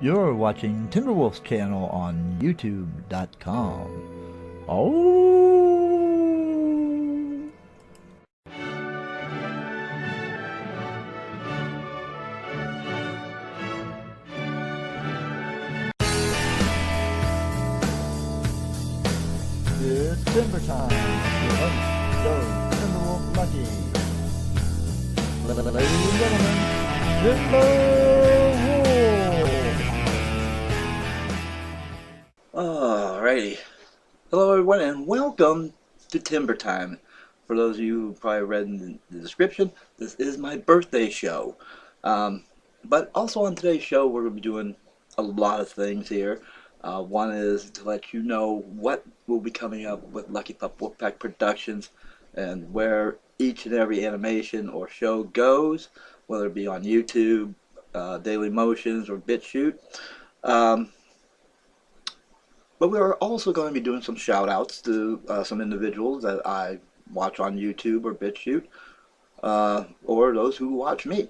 You're watching Timberwolf's channel on YouTube.com. Oh! It's Timber time. Your host, Joe Timberwolf Lucky. Ladies and gentlemen, Timberwolf! Alrighty. Hello everyone and welcome to Timber Time. For those of you who probably read in the description, this is my birthday show. But also on today's show we're going to be doing a lot of things here. One is to let you know what will be coming up with Lucky Pup Wolfpack Productions and where each and every animation or show goes, whether it be on YouTube, Daily Motions, or BitChute. But we are also going to be doing some shout outs to some individuals that I watch on YouTube or BitChute, or those who watch me.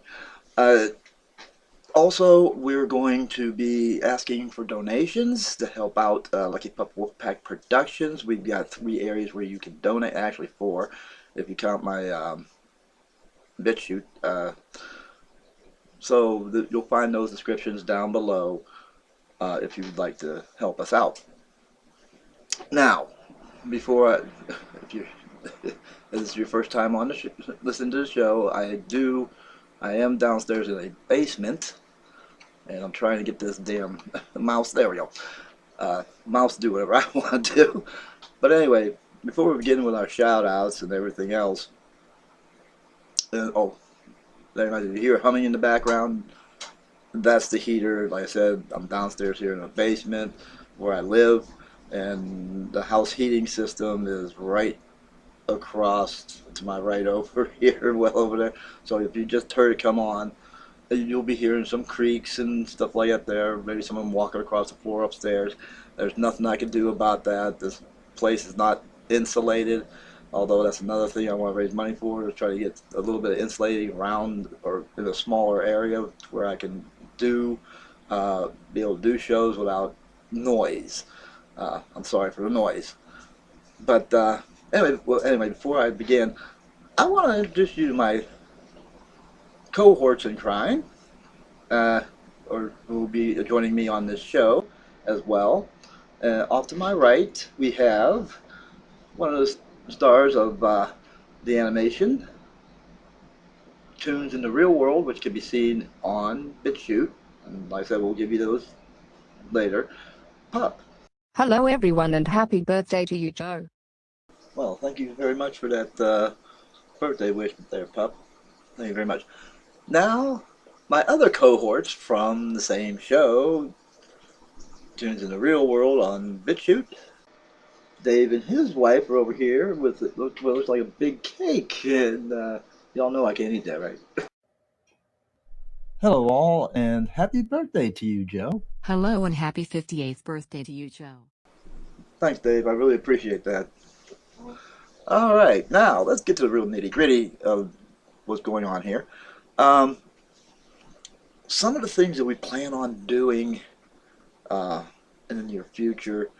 Also, we're going to be asking for donations to help out Lucky Pup Wolfpack Productions. We've got 3 areas where you can donate, actually 4, if you count my BitChute. So you'll find those descriptions down below if you would like to help us out. Now, if this is your first time on the listening to the show, I am downstairs in a basement, and I'm trying to get this damn mouse. There we go. Mouse do whatever I want to do. But anyway, before we begin with our shout outs and everything else, there you hear humming in the background. That's the heater. Like I said, I'm downstairs here in a basement where I live, and the house heating system is right across to my right over here, well over there. So if you just heard it come on, you'll be hearing some creaks and stuff like that there. Maybe someone walking across the floor upstairs. There's nothing I can do about that. This place is not insulated, although that's another thing I want to raise money for, to try to get a little bit of insulating around or in a smaller area where I can be able to do shows without noise. I'm sorry for the noise. But anyway, before I begin, I want to introduce you to my cohorts in crime, or who will be joining me on this show as well. Off to my right, we have one of the stars of the animation, Tunes in the Real World, which can be seen on BitChute. And like I said, we'll give you those later. Pup. Hello everyone and happy birthday to you, Joe. Well, thank you very much for that birthday wish there, Pup. Thank you very much. Now, my other cohorts from the same show, Tunes in the Real World on BitChute. Dave and his wife are over here with what looks like a big cake, and y'all know I can't eat that, right? Hello all, and happy birthday to you, Joe. Hello and happy 58th birthday to you, Joe. Thanks, Dave. I really appreciate that. All right, now let's get to the real nitty-gritty of what's going on here. Some of the things that we plan on doing in the near future,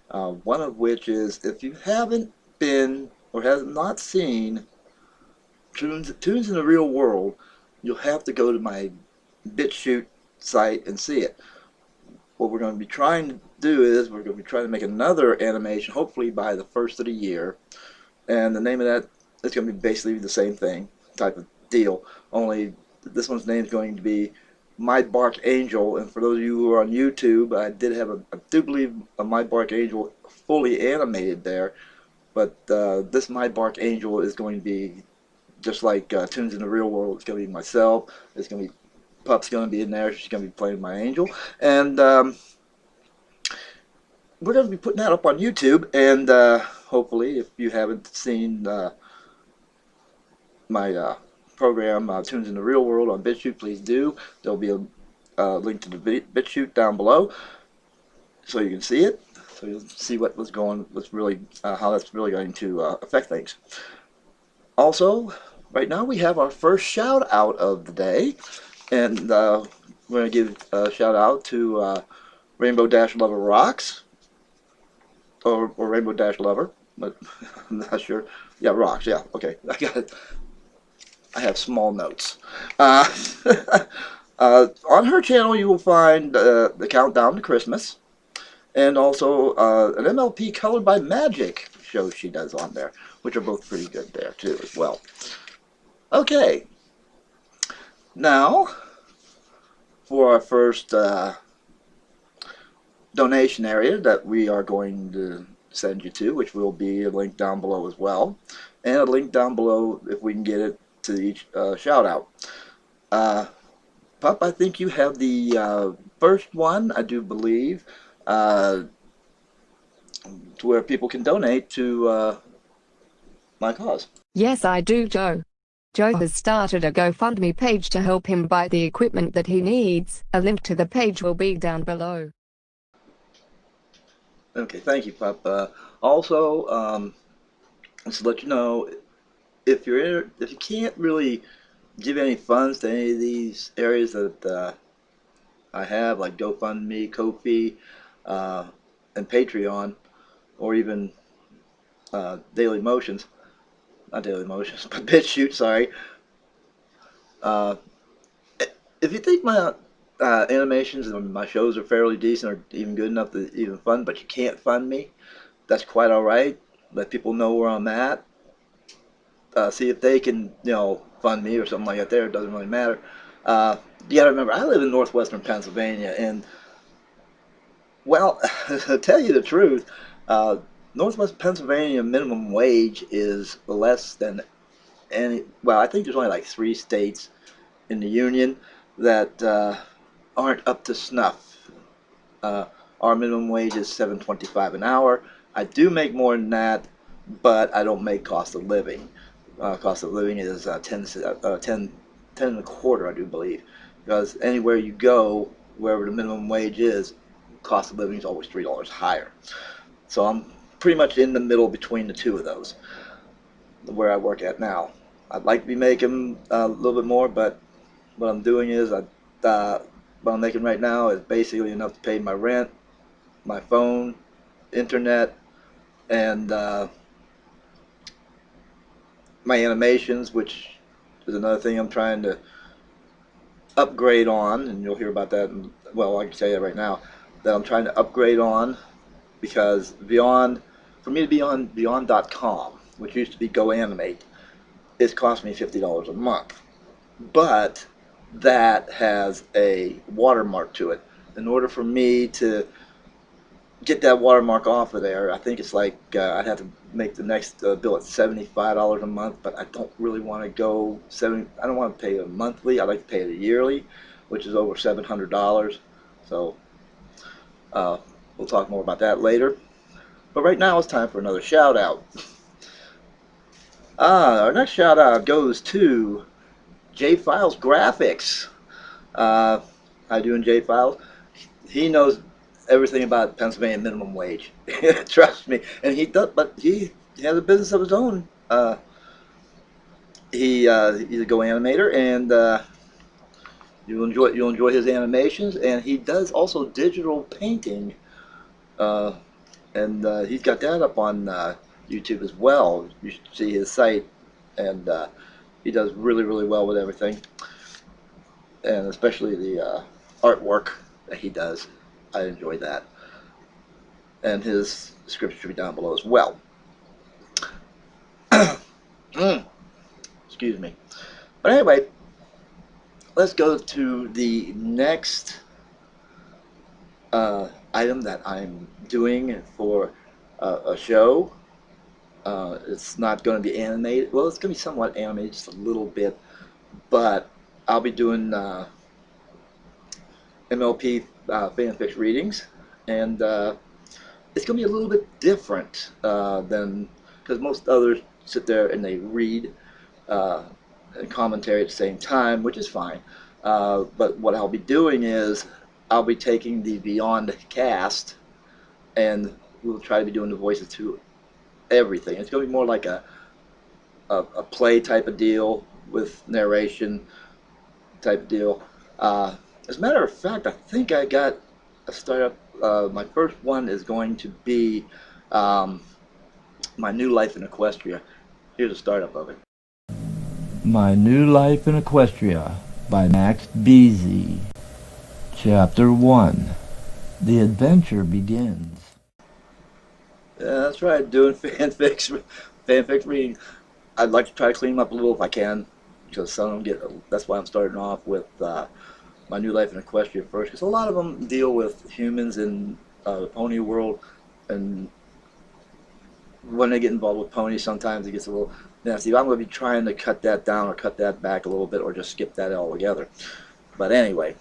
one of which is, if you haven't been or have not seen Tunes in the Real World, you'll have to go to my BitChute site and see it. What we're going to be trying to do is we're going to be trying to make another animation, hopefully by the first of the year. And the name of that is going to be basically the same thing, type of deal. Only this one's name is going to be My Bark Angel. And for those of you who are on YouTube, I do believe a My Bark Angel fully animated there. But this My Bark Angel is going to be just like Tunes in the Real World. It's going to be myself. It's going to be Pup's going to be in there. She's going to be playing my angel. And we're going to be putting that up on YouTube. And hopefully, if you haven't seen my program, Tunes in the Real World on BitChute, please do. There'll be a link to the BitChute down below, so you can see it. So you'll see how that's really going to affect things. Also, right now we have our first shout out of the day, and We're going to give a shout out to Rainbow-Lover-Rocks, or Rainbow-Lover, but I'm not sure. Yeah, Rocks, yeah, okay. I got it. I have small notes. Uh, on her channel, you will find the countdown to Christmas, and also an MLP Colored by Magic show she does on there, which are both pretty good there too as well. Okay, now for our first donation area that we are going to send you to, which will be a link down below as well, and a link down below if we can get it to each shout out. Pup, I think you have the first one, I do believe, to where people can donate to my cause. Yes, I do, Joe. Joe has started a GoFundMe page to help him buy the equipment that he needs. A link to the page will be down below. Okay, thank you, Pup. Also, just to let you know, if you can't really give any funds to any of these areas that I have, like GoFundMe, Ko-fi, and Patreon, or even Daily Motions, not Daily Motions, but BitChute, sorry. Uh, if you think my animations and my shows are fairly decent or even good enough to even fund, but you can't fund me, that's quite all right. Let people know where I'm at. See if they can, fund me or something like that. There, it doesn't really matter. You got to remember, I live in northwestern Pennsylvania, and well, to tell you the truth, uh, northwest Pennsylvania minimum wage is less than any. Well, I think there's only like 3 states in the union that aren't up to snuff. Uh, our minimum wage is $7.25 an hour. I do make more than that, but I don't make cost of living. Cost of living is 10 and a quarter, I do believe, because anywhere you go, wherever the minimum wage is, cost of living is always $3 higher. So I'm pretty much in the middle between the two of those, where I work at now. I'd like to be making a little bit more, but what I'm doing is what I'm making right now is basically enough to pay my rent, my phone, internet, and my animations, which is another thing I'm trying to upgrade on, and you'll hear about that. Well, I can say that right now, that I'm trying to upgrade on, because for me to be on Beyond.com, which used to be Go Animate, it's cost me $50 a month. But that has a watermark to it. In order for me to get that watermark off of there, I think it's like I'd have to make the next bill at $75 a month, but I don't really want to go 70. I don't want to pay it monthly. I like to pay it yearly, which is over $700. So uh, we'll talk more about that later. But right now it's time for another shout out. Our next shout out goes to J Files Graphics. Uh, how you doing, J Files? He knows everything about Pennsylvania minimum wage. Trust me. And he does, but he has a business of his own. He's a Go animator, and you'll enjoy his animations. And he does also digital painting, uh, and he's got that up on YouTube as well. You should see his site, and he does really well with everything, and especially the artwork that he does. I enjoy that. And his description should be down below as well. Excuse me. But anyway, let's go to the next item that I'm doing for a show. It's not going to be animated. Well, it's going to be somewhat animated, just a little bit. But I'll be doing MLP fanfic readings, and it's going to be a little bit different than, because most others sit there and they read and commentary at the same time, which is fine. But what I'll be doing is I'll be taking the Beyond cast, and we'll try to be doing the voices to everything. It's going to be more like a play type of deal with narration type of deal. As a matter of fact, I think I got a startup. My first one is going to be um, my new life in Equestria. Here's a startup of it. My New Life in Equestria by Max Beasy. Chapter 1. The Adventure Begins. Yeah, that's right, doing fanfics reading. I'd like to try to clean them up a little if I can, because some of them get. That's why I'm starting off with my new life in Equestria first, because a lot of them deal with humans in the pony world, and when they get involved with ponies, sometimes it gets a little nasty. I'm going to be trying to cut that down or cut that back a little bit, or just skip that altogether. But anyway,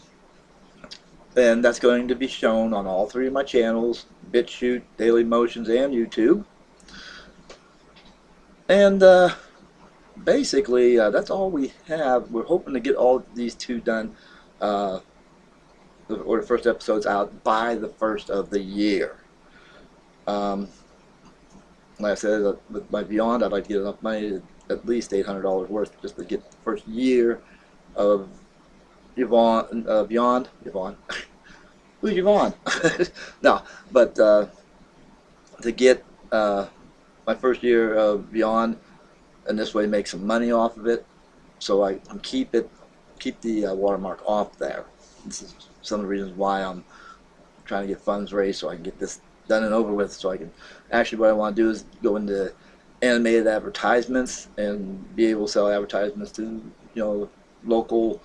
and that's going to be shown on all three of my channels: BitChute, Daily Motions, and YouTube. And basically, that's all we have. We're hoping to get all these two done, uh, or the first episodes out by the first of the year. Um, like I said, with my Beyond, I'd like to get enough money to at least $800 worth just to get the first year of Beyond. Yvonne. Who's Yvonne? No, but to get my first year of Beyond, and this way make some money off of it, so I can keep the watermark off there. This is some of the reasons why I'm trying to get funds raised, so I can get this done and over with, so I can actually, what I want to do is go into animated advertisements and be able to sell advertisements to local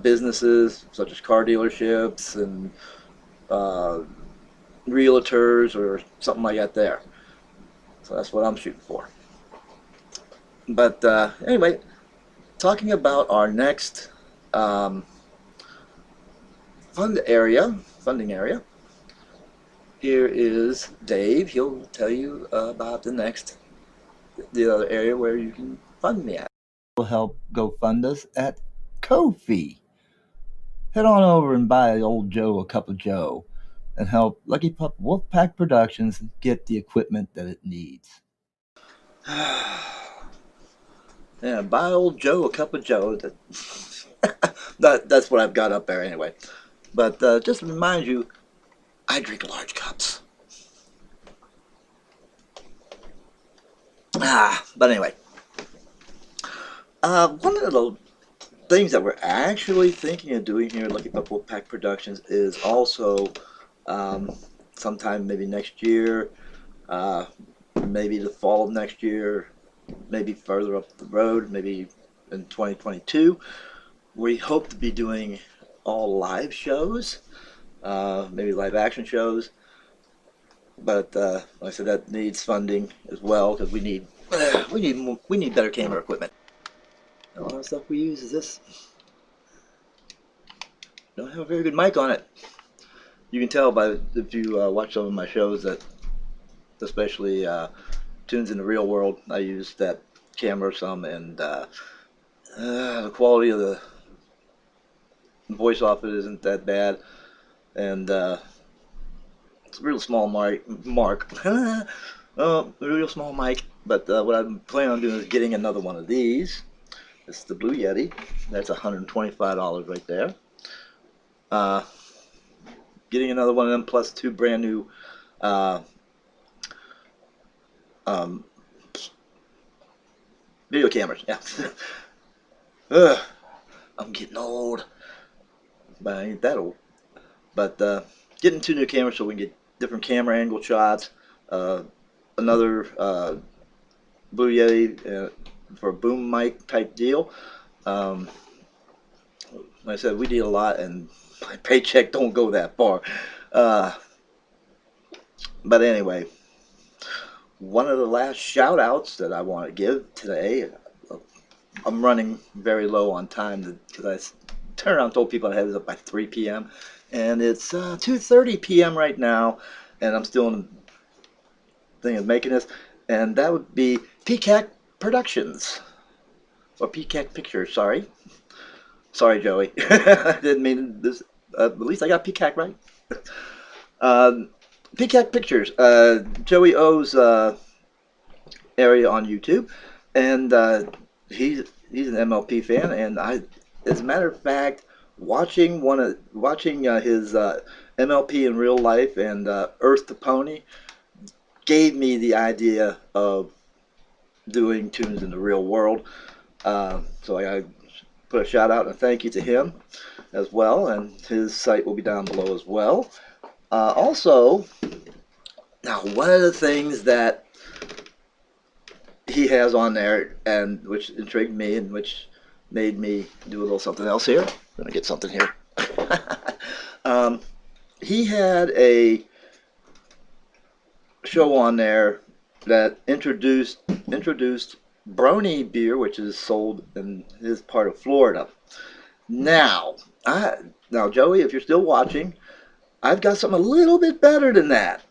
businesses such as car dealerships and realtors or something like that there. So that's what I'm shooting for. But anyway, talking about our next funding area, here is Dave. He'll tell you about the other area where you can fund me at. Will help go fund us at Ko-fi. Head on over and buy old Joe a cup of Joe and help Lucky Pup Wolfpack Productions get the equipment that it needs. Yeah, buy old Joe a cup of Joe. That's what I've got up there anyway. But just to remind you, I drink large cups. But anyway, one of the things that we're actually thinking of doing here at Lucky Pup Wolfpack Productions is also sometime maybe next year, maybe the fall of next year, maybe further up the road, maybe in 2022, we hope to be doing all live shows, maybe live action shows. But like I said, that needs funding as well, because we need better camera equipment. A lot of stuff we use is this. Don't have a very good mic on it. You can tell by if you watch some of my shows that, especially Tunes in the Real World, I use that camera some, and the quality of the voice off it isn't that bad, and it's a real small real small mic. But what I'm planning on doing is getting another one of these. This is the Blue Yeti. That's $125 right there. Getting another one of them plus two brand new video cameras. Yeah. I'm getting old, but I ain't that old. But getting two new cameras so we can get different camera angle shots. Another Blue Yeti for a boom mic type deal. Like I said, we deal a lot, and my paycheck don't go that far. But anyway, one of the last shout outs that I want to give today, I'm running very low on time because I turned around and told people I had it up by 3 p.m. and it's 2:30 p.m. right now, and I'm still in the thing of making this, and that would be Pecach Productions, or Pecach Pictures, sorry, Joey. I didn't mean this, at least I got Pecach right. Pecach Pictures, Joey O's area on YouTube, and he's an MLP fan, and as a matter of fact, watching his MLP in real life and Earth to Pony gave me the idea of doing tunes in the real world. So I put a shout out and a thank you to him as well, and his site will be down below as well. Also, now one of the things that he has on there, and which intrigued me, and which made me do a little something else here. I'm gonna get something here. He had a show on there that introduced Brony beer, which is sold in his part of Florida. Now, now Joey, if you're still watching, I've got something a little bit better than that.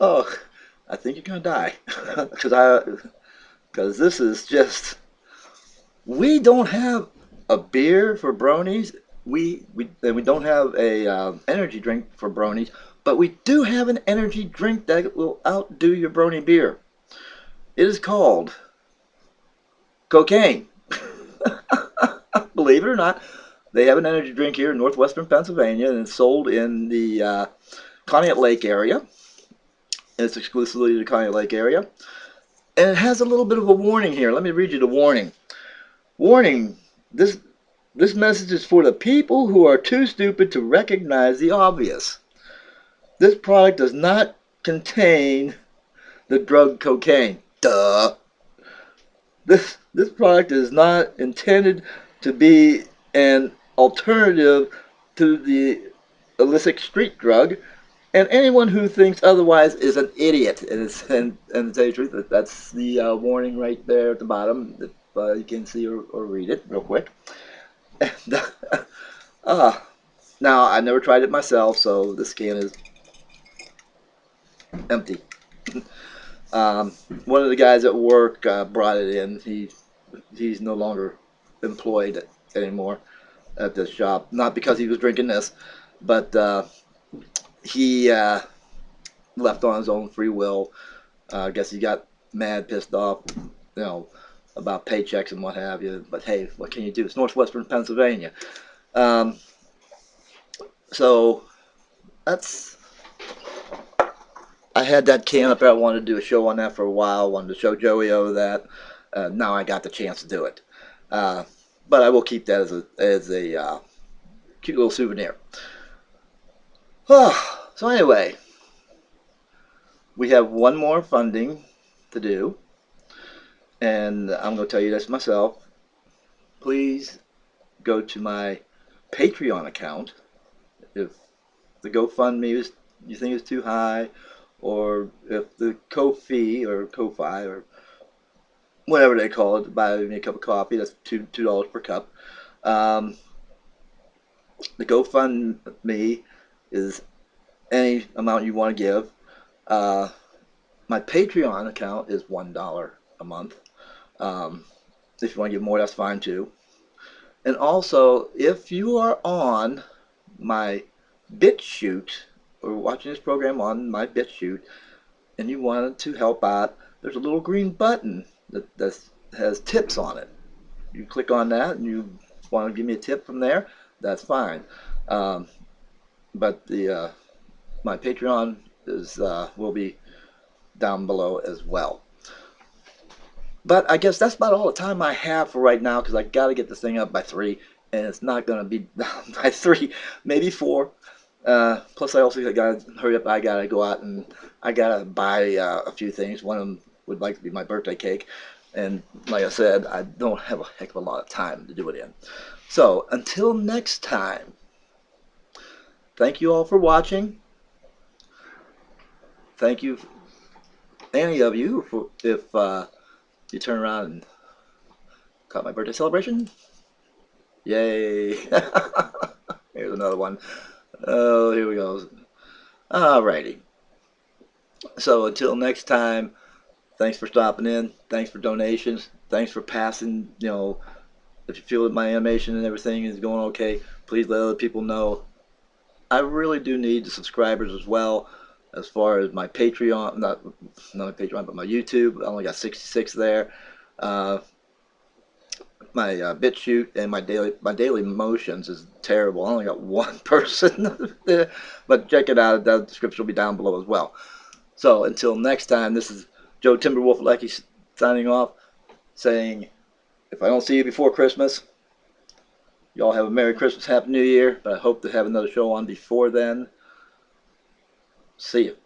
Oh, I think you're gonna die because this is just, we don't have a beer for bronies. We don't have a energy drink for bronies, but we do have an energy drink that will outdo your brony beer. It is called cocaine. Believe it or not, they have an energy drink here in northwestern Pennsylvania, and it's sold in the Conneaut Lake area. It's exclusively the Conneaut Lake area. And it has a little bit of a warning here. Let me read you the warning. Warning, this message is for the people who are too stupid to recognize the obvious. This product does not contain the drug cocaine. Duh. This product is not intended to be an alternative to the illicit street drug, and anyone who thinks otherwise is an idiot. And to tell you the truth, that's the warning right there at the bottom. If you can see or read it real quick. And, now, I never tried it myself, so this can is empty. One of the guys at work brought it in. He's no longer employed anymore at this shop. Not because he was drinking this, but he left on his own free will. I guess he got mad, pissed off, about paychecks and what have you. But hey, what can you do? It's northwestern Pennsylvania. So that's, I had that can up there. I wanted to do a show on that for a while. I wanted to show Joey over that. Now I got the chance to do it. But I will keep that as a cute little souvenir. So anyway, we have one more funding to do. And I'm going to tell you this myself. Please go to my Patreon account. If the GoFundMe you think is too high, or if the Ko-fi or Ko-fi or whatever they call it, to buy me a cup of coffee, that's $2 per cup. The GoFundMe is any amount you want to give. My Patreon account is $1 a month. If you want to give more, that's fine too. And also, if you are on my BitChute, or watching this program on my BitChute, and you wanted to help out, there's a little green button that has tips on it. You click on that, and you want to give me a tip from there, that's fine. But the my Patreon is will be down below as well. But I guess that's about all the time I have for right now, because I got to get this thing up by 3, and it's not going to be down by 3, maybe 4. Plus, I also got to hurry up. I got to go out and I got to buy a few things. One of them would like to be my birthday cake. And like I said, I don't have a heck of a lot of time to do it in. So, until next time, thank you all for watching. Thank you, any of you, for if you turn around and caught my birthday celebration. Yay. Here's another one. Oh, here we go. Alrighty. So until next time, thanks for stopping in. Thanks for donations. Thanks for passing, if you feel that my animation and everything is going okay, please let other people know. I really do need the subscribers as well. As far as my Patreon, not my Patreon, but my YouTube, I only got 66 there. BitChute and my daily motions is terrible. I only got one person there, but check it out. The description will be down below as well. So until next time, this is Joe Timberwolf Lecky signing off, saying, if I don't see you before Christmas, y'all have a Merry Christmas, Happy New Year. But I hope to have another show on before then. See you.